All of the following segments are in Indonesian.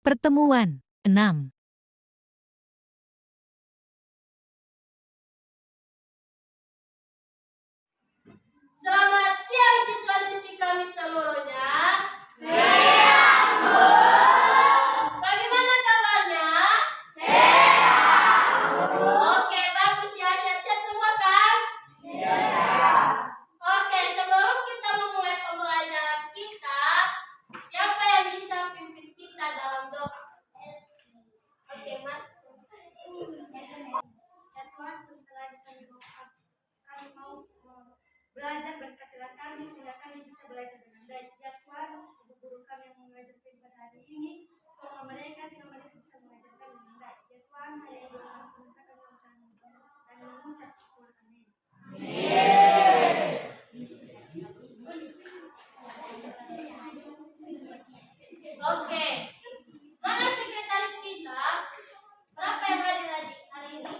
Pertemuan 6. Selamat siang siswa-siswi kami seluruhnya. Siang, Bu. Bagaimana kabarnya? Sehat, Bu. Oke, bagus ya. Sehat-sehat semua kan? Sehat. Oke, sebelum kita memulai pembelajaran kita, siapa yang bisa pimpin kita dalam doa? Oke, Mas. Ya Tuhan, setelah kami mau belajar berkatilah kami sehingga kami bisa belajar dengan baik. Ya Tuhan, guru kami yang mengajar kami pada hari ini, tolong mereka sehingga mereka bisa mengajar kami dengan baik. Ya Tuhan, hanya yang bermanfaat kami dan mengucap syukur. Amin. Oke. Mana sekretaris kita? Berapa yang hadir hari ini?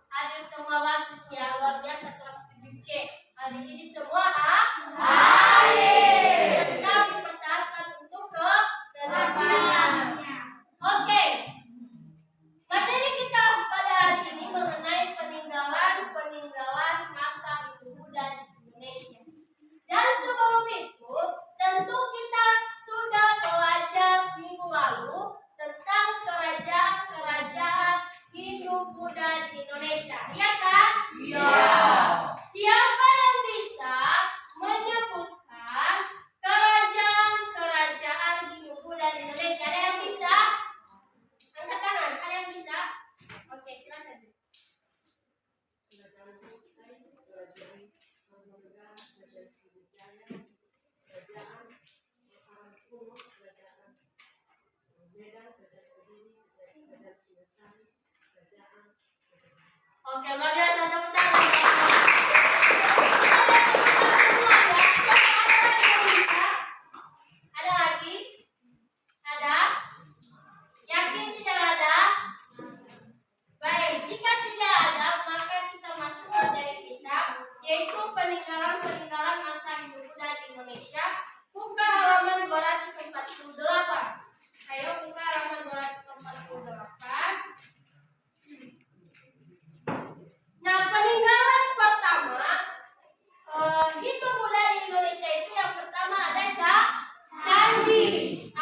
Hadir semua, bagus ya. Luar biasa kelas 7C. Hari ini semua hadir. Tetap dipertahankan untuk kedepannya. Oke. Materi kita pada hari ini mengenai peninggalan masa Hindu Buddha di Indonesia. Dan sebelum itu, tentu kita sudah belajar minggu lalu tentang kerajaan Hindu Buddha di Indonesia. Iya kan? Iya. Siapa yang bisa menyebutkan kerajaan Hindu Buddha di Indonesia? Ada yang bisa? Angkat tangan. Ada yang bisa? Oke, silakan. Oke, luar biasa, tepuk tangan. Ada lagi? Ada? Yakin tidak ada? Baik, jika tidak ada, maka kita masuk ke materi kita, yaitu peninggalan masa Hindu Buddha di Indonesia. Buka halaman 248. Ayo buka halaman 248. Nah, peninggalan pertama Hindu Buddha di Indonesia itu yang pertama ada candi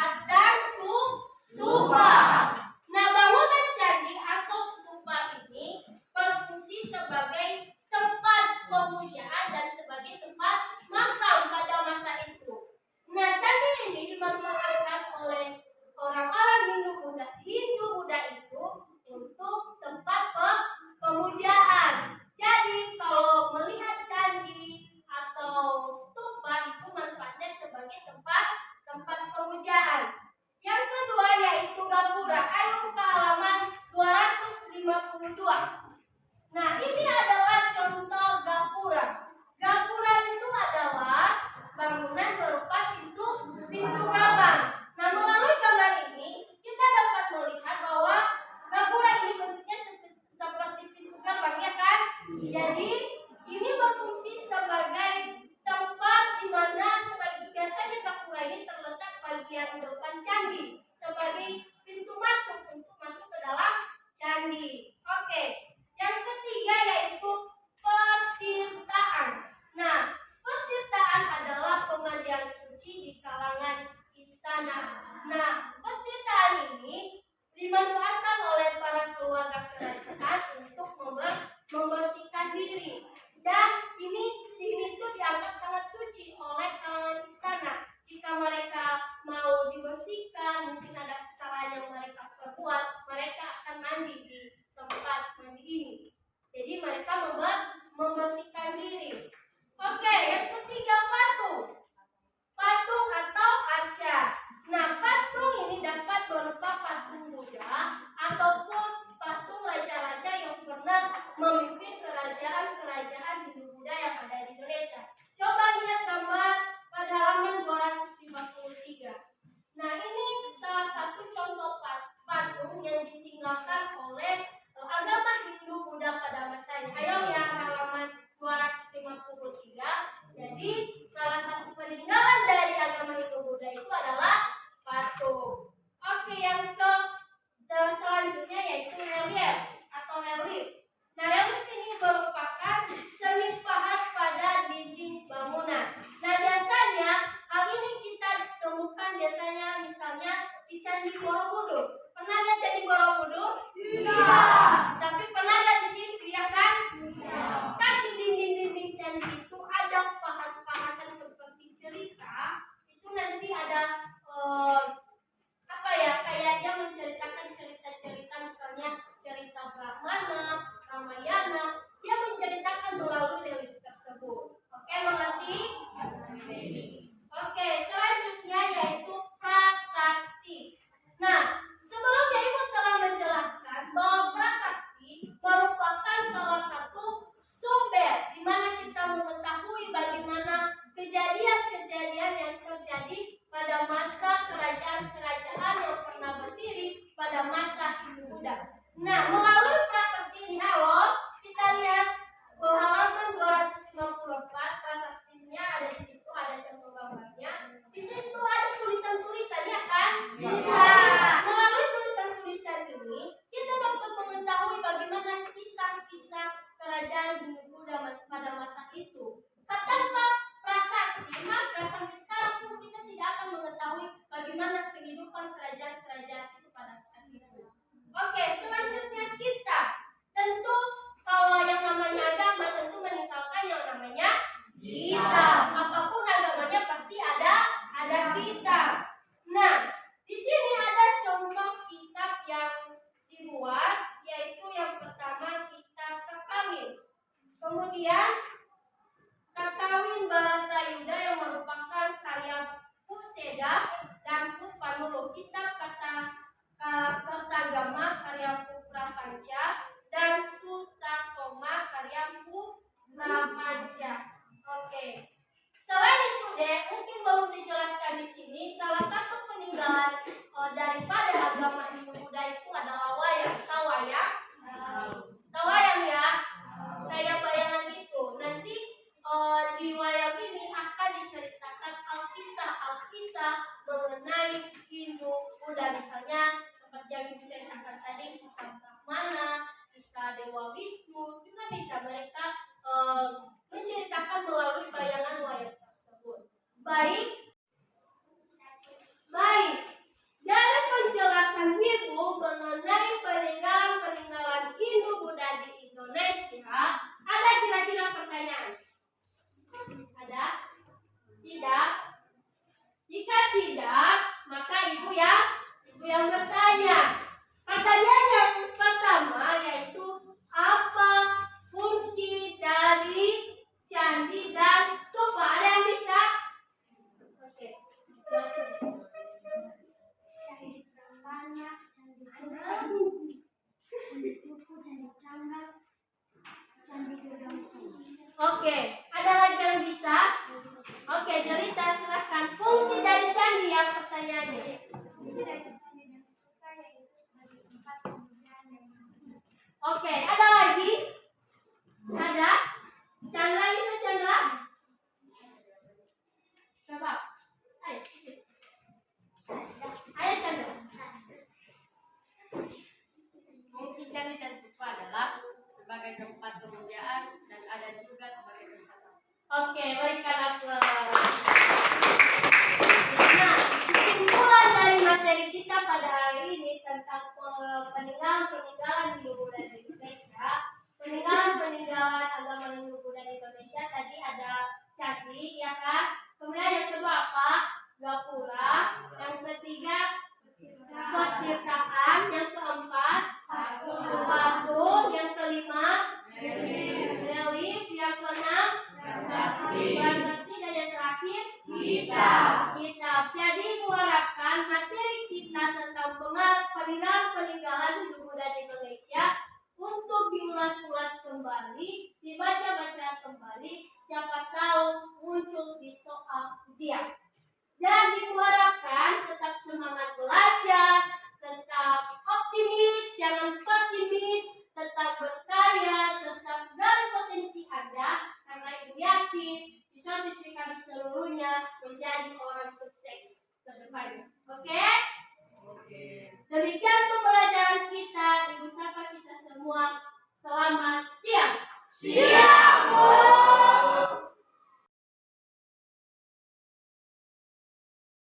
dan stupa. Nah, bangunan candi atau stupa ini berfungsi sebagai tempat pemujaan dan sebagai tempat makam pada masa itu. Nah, candi ini dimanfaatkan oleh orang-orang Hindu Buddha itu untuk tempat pemujaan. Jadi kalau melihat candi atau stupa itu manfaatnya sebagai tempat pemujaan. Yang kedua yaitu gapura. Ayo buka halaman 252. Nah, ini adalah contoh gapura. Gapura itu adalah bangunan berupa pintu gerbang. Nah, melalui gambar ini kita dapat melihat bahwa gapura ini bentuknya seperti pintu gerbang, ya kan? Jadi ini berfungsi sebagai tempat di mana biasanya gapura ini terletak bagian depan candi sebagai pintu masuk untuk masuk ke dalam candi. Oke, yang ketiga yaitu pertirtaan. Nah, pertirtaan adalah pemandian suci di kalangan istana. Nah, pertirtaan ini dimanfaatkan oleh para keluarga kerajaan untuk membersihkan diri. Dan ini itu dianggap sangat suci oleh kalangan istana. Jika mereka mau dibersihkan, mungkin ada kesalahan yang mereka perbuat, mereka akan mandi di tempat mandi ini. Jadi mereka membersihkan diri. Oke, yang ketiga patung atau arca. Nah, patung ini dapat berupa patung Buddha ataupun patung Raja di Candi Borobudur. Pernah lihat Candi Borobudur? Iya. Tapi pernah lihat di TV ya kan? Iya. Kan di dinding-dinding candi itu ada pahat-pahatan seperti cerita. Itu nanti ada apa ya? Kayak dia menceritakan cerita-cerita, misalnya cerita Brahmana, Ramayana. Dia menceritakan melalui relief tersebut. Oke, mengerti? Oke, selanjutnya yaitu prasasti. Nah, sebelumnya Ibu telah menjelaskan bahwa prasasti merupakan salah satu sumber di mana kita mengetahui bagaimana kejadian-kejadian yang terjadi pada masa kerajaan-kerajaan yang pernah berdiri pada masa Hindu Buddha. Nah, melalui prasasti ini awal kita lihat halaman 254, prasastinya ada di situ, ada contoh gambarnya. Di situ ada tulisan-tulisan ya kan? Iya. Melalui tulisan-tulisan ini kita dapat mengetahui bagaimana kisah-kisah kerajaan Hindu Buddha pada masa itu. Tanpa prasasti, maka sampai sekarang pun kita tidak akan mengetahui bagaimana kehidupan kerajaan-kerajaan itu pada saat itu. Oke, selanjutnya kita tentu kalau yang namanya agama tentu meninggalkan yang namanya kitab. Apapun agamanya pasti ada kitab. Nah, di sini ada contoh kitab yang dibuat, yaitu yang pertama kitab Kakawin. Kemudian Kakawin Baratayuda yang merupakan karya Puseda dan Panulo. Kitab Kertagama karya Prapanca dan Sutasoma karya Prapanca. Oke. Selain itu deh, mungkin belum dijelaskan di sini, salah satu peninggalan daripada agama Hindu Buddha itu adalah wayang. Tahu wayang? Tahu wayang ya? Kayak bayangan itu. Nanti di wayang ini akan diceritakan alkisah mengenai Hindu Buddha, misalnya seperti yang Ibu ceritakan tadi, kisah Brahmana, kisah Dewa Wisnu, juga bisa mereka menceritakan melalui bayangan wayang tersebut. Baik. Dari penjelasan Ibu mengenai peninggalan Hindu Buddha di Indonesia, ada kira-kira pertanyaan? Ada? Tidak? Jika tidak, maka Ibu yang bertanya. Pertanyaan yang pertama yaitu apa fungsi dari candi dan stupa? Ada yang bisa? Oke. Candi Prambanan, Candi Suramadu, Candi Suku, Candi Canggal, Candi Gagamseng. Oke, ada lagi yang bisa? Oke, cerita silahkan. Fungsi dari candi yang pertanyaannya. Fungsi dari candi dan stupa yaitu sebagai tempat pemujaan dan Oke, ada lagi? Ada? Chandra bisa Chandra? Coba. Ayo Chandra. Fungsi candi dan stupa adalah sebagai tempat pemujaan dan ada juga sebagai tempat. Oke, berikan aplaus. Nah, kesimpulan dari materi kita pada hari ini tentang peninggalan Hindu Buddha di Indonesia, peninggalan agama Hindu Buddha di Indonesia tadi ada candi, ya kan? Kemudian yang kedua apa? Gapura. Yang ketiga petirtaan. Yang keempat patung. Yang kelima relief. Yang keenam prasasti. Dan yang terakhir kitab. Jadi mengharapkan materi kita tentang peninggalan Hindu Buddha di Indonesia untuk diulas-ulas kembali, dibaca-baca kembali, siapa tahu muncul di soal ujian. Dan diharapkan tetap semangat belajar, tetap optimis, jangan pesimis, tetap berkarya, tetap gali potensi Anda, karena Ibu yakin siswa-siswi kami seluruhnya menjadi orang sukses ke depannya. Oke? Demikian